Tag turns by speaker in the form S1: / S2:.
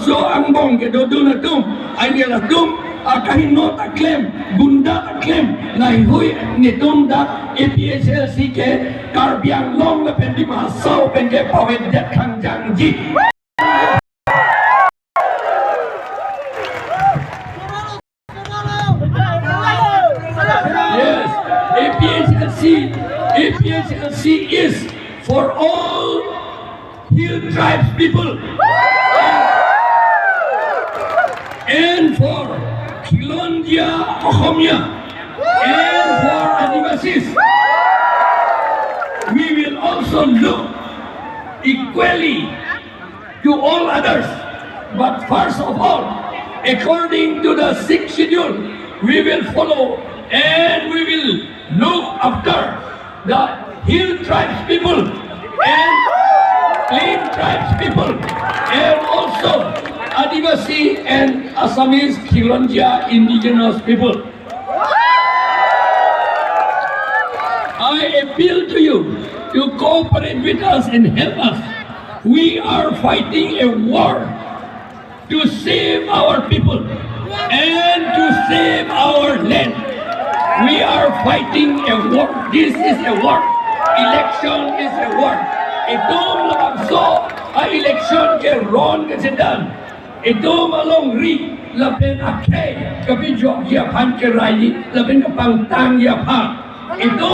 S1: so ang bong ke do na tum ay nila tum kahinot Aklam bunda Aklam na huy ni tum da Aphlc ke karbiang long la pen di mahasaw pen ke pawed dat kang jang ji. Yes, Aphlc is for all hill tribes people and for Kilondia, Ohomia and for Adivasis. We will also look equally to all others, but first of all, according to the 6th schedule, we will follow and we will look after the hill tribes people and plain tribes people and also Adivasi and Assamese Kilondia indigenous people. I appeal to you to cooperate with us and help us. We are fighting a war to save our people and to save our land. We are fighting a war. This is a war. Election is a war. Itum labagso ay election ke ron ke sedan. Itum along ri lapen Athai kapi jok ya pan ke rai lapen kapang tang ya pa. Itum